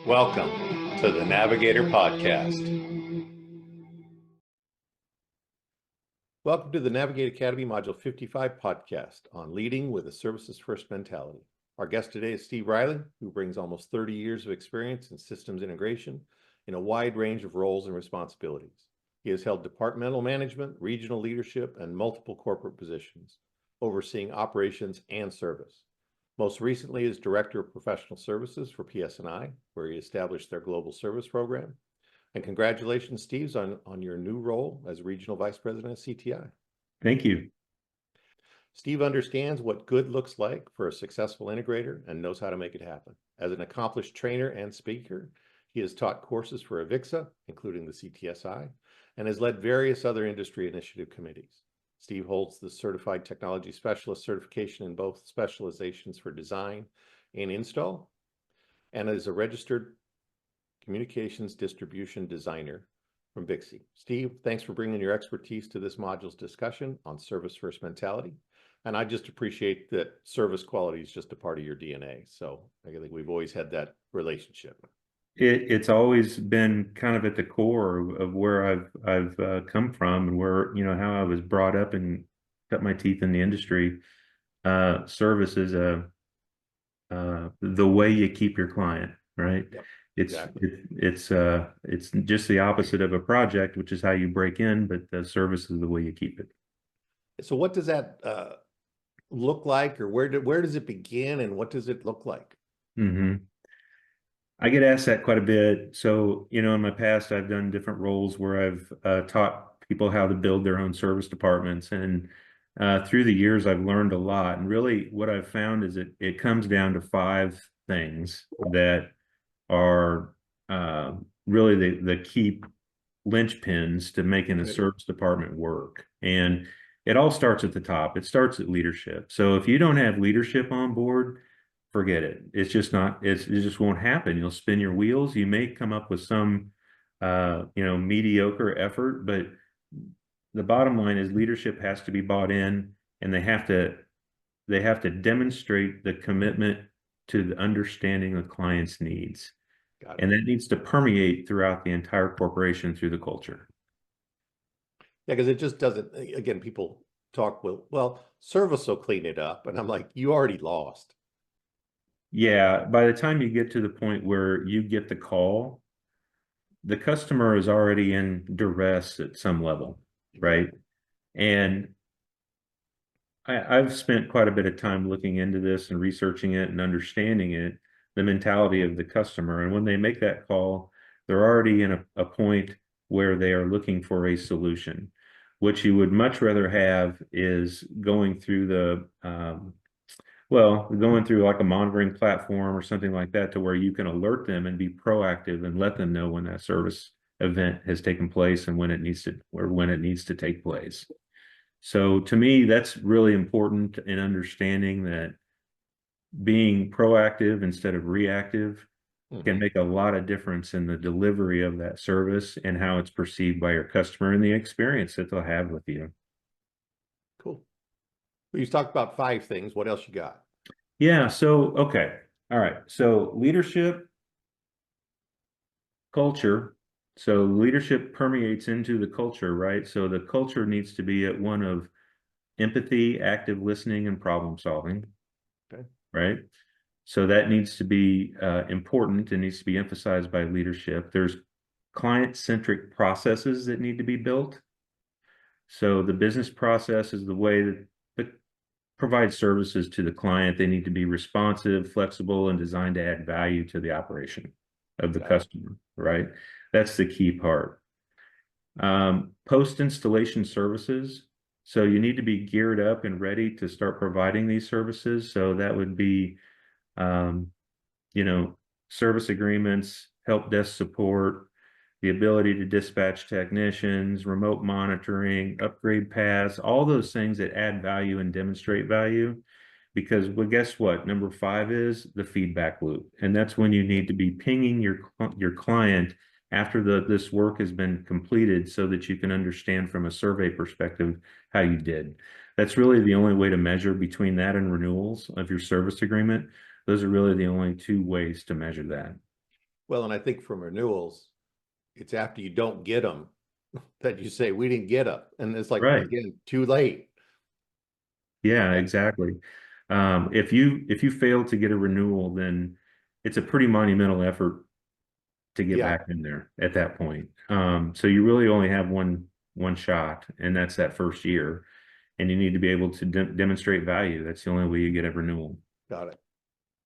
Welcome to the Navigator podcast. Welcome to the Navigator Academy Module 55 podcast on leading with a services first mentality. Our guest today is Steve Riley, who brings almost 30 years of experience in systems integration in a wide range of roles and responsibilities. He has held departmental management, regional leadership, and multiple corporate positions, overseeing operations and service. Most recently as Director of Professional Services for PS&I, where he established their global service program. And congratulations, Steve, on your new role as Regional Vice President of CTI. Thank you. Steve understands what good looks like for a successful integrator and knows how to make it happen. As an accomplished trainer and speaker, he has taught courses for AVIXA, including the CTSI, and has led various other industry initiative committees. Steve holds the Certified Technology Specialist certification in both specializations for design and install, and is a registered communications distribution designer from Bixby. Steve, thanks for bringing your expertise to this module's discussion on service first mentality. And I just appreciate that service quality is just a part of your DNA. So I think we've always had that relationship. It's always been kind of at the core of where I've come from and where, how I was brought up and cut my teeth in the industry. Service is the way you keep your client, right? Yep, It's exactly. it's just the opposite of a project, which is how you break in, but the service is the way you keep it. So what does that look like, or where does it begin, and what does it look like? I get asked that quite a bit. So, in my past, I've done different roles where I've taught people how to build their own service departments. And through the years, I've learned a lot. And really what I've found is it comes down to 5 things that are really the key linchpins to making a service department work. And it all starts at the top. It starts at leadership. So if you don't have leadership on board, forget it. It's just not, it just won't happen. You'll spin your wheels. You may come up with some, mediocre effort, but the bottom line is leadership has to be bought in, and they have to demonstrate the commitment to the understanding of clients' needs. And that needs to permeate throughout the entire corporation through the culture. Yeah, because it just doesn't, again, people talk, well, service will clean it up. And I'm like, you already lost. Yeah, by the time you get to the point where you get the call, the customer is already in duress at some level, right? And I've spent quite a bit of time looking into this and researching it and understanding it, the mentality of the customer. And when they make that call, they're already in a point where they are looking for a solution. What you would much rather have is going through going through like a monitoring platform or something like that, to where you can alert them and be proactive and let them know when that service event has taken place and when it needs to take place. So to me, that's really important in understanding that being proactive instead of reactive can make a lot of difference in the delivery of that service and how it's perceived by your customer and the experience that they'll have with you. Cool. Well, you talked about 5 things. What else you got? Yeah. So, okay. All right. So leadership, culture. So leadership permeates into the culture, right? So the culture needs to be at one of empathy, active listening, and problem solving. Okay. Right? So that needs to be important and needs to be emphasized by leadership. There's client-centric processes that need to be built. So the business process is the way that provide services to the client. They need to be responsive, flexible, and designed to add value to the operation of the customer, right? That's the key part. Post-installation services. So you need to be geared up and ready to start providing these services. So that would be, service agreements, help desk support, the ability to dispatch technicians, remote monitoring, upgrade paths, all those things that add value and demonstrate value. Because, well, guess what? Number 5 is the feedback loop. And that's when you need to be pinging your client after this work has been completed, so that you can understand from a survey perspective how you did. That's really the only way to measure between that and renewals of your service agreement. Those are really the only 2 ways to measure that. Well, and I think from renewals, it's after you don't get them that you say, we didn't get them. And it's like, Right. again, too late. Yeah, Yeah. exactly. If you fail to get a renewal, then it's a pretty monumental effort to get Yeah, back in there at that point. So you really only have one shot, and that's that first year. And you need to be able to demonstrate value. That's the only way you get a renewal. got it.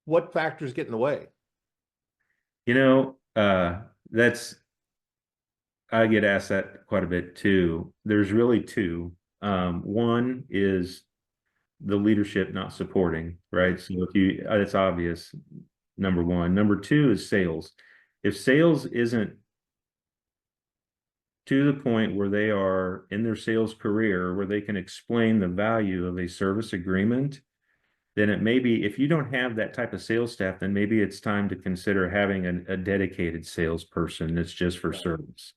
What factors get in the way? You know, that's I get asked that quite a bit too. There's really two. One is the leadership not supporting, right? Right. So if you, it's obvious, number one. Number two is sales. If sales isn't to the point where they are in their sales career, where they can explain the value of a service agreement, then it may be, if you don't have that type of sales staff, then maybe it's time to consider having a dedicated salesperson that's just for Got it. service.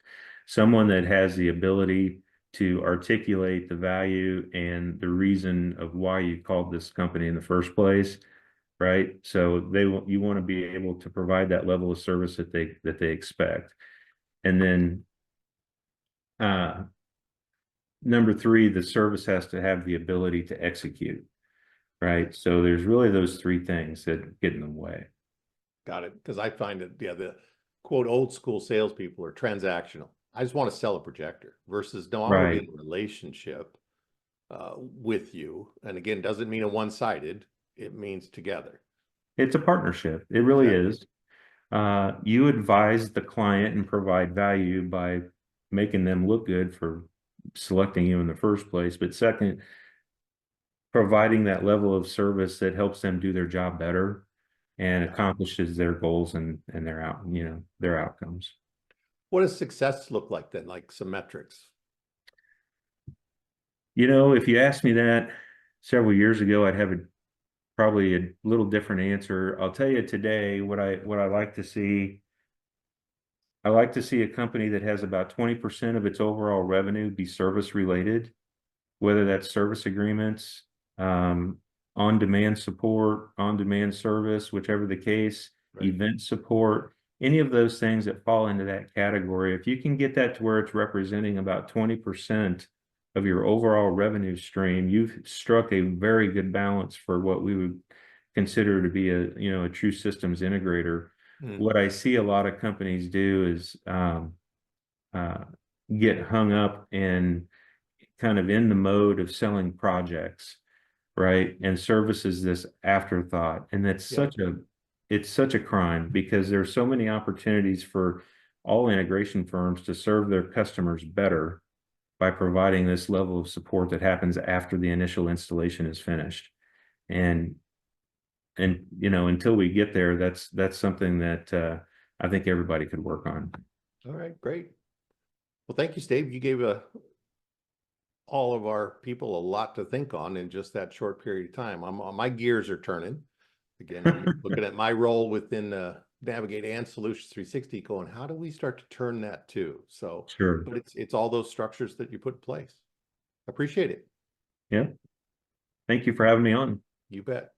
Someone that has the ability to articulate the value and the reason of why you called this company in the first place, right? So you want to be able to provide that level of service that they expect. And then uh, number three, the service has to have the ability to execute, right? So there's really those three things that get in the way. Got it. Because I find that, yeah, the quote old school salespeople are transactional. I just want to sell a projector versus no, I want to be Right. in a relationship with you. And again, doesn't mean a one-sided, it means together. It's a partnership. It really Exactly. is. You advise the client and provide value by making them look good for selecting you in the first place. But second, providing that level of service that helps them do their job better and Got it. accomplishes their goals and their outcomes. What does success look like then? Like some metrics. If you asked me that several years ago, I'd have probably a little different answer. I'll tell you today what I like to see. I like to see a company that has about 20% of its overall revenue be service related, whether that's service agreements, um, on-demand support, on-demand service, whichever the case, Right. event support, any of those things that fall into that category. If you can get that to where it's representing about 20% of your overall revenue stream, you've struck a very good balance for what we would consider to be a true systems integrator. Hmm. What I see a lot of companies do is uh, get hung up in kind of in the mode of selling projects, right? And service is this afterthought. And Yeah. it's such a crime because there's so many opportunities for all integration firms to serve their customers better by providing this level of support that happens after the initial installation is finished. And until we get there, that's something that I think everybody could work on. All right, great. Well, thank you, Steve. You gave all of our people a lot to think on in just that short period of time. My gears are turning. Again, I'm looking at my role within Navigate and Solutions 360 going, how do we start to turn that too? So, Sure. but it's all those structures that you put in place. Appreciate it. Yeah. Thank you for having me on. You bet.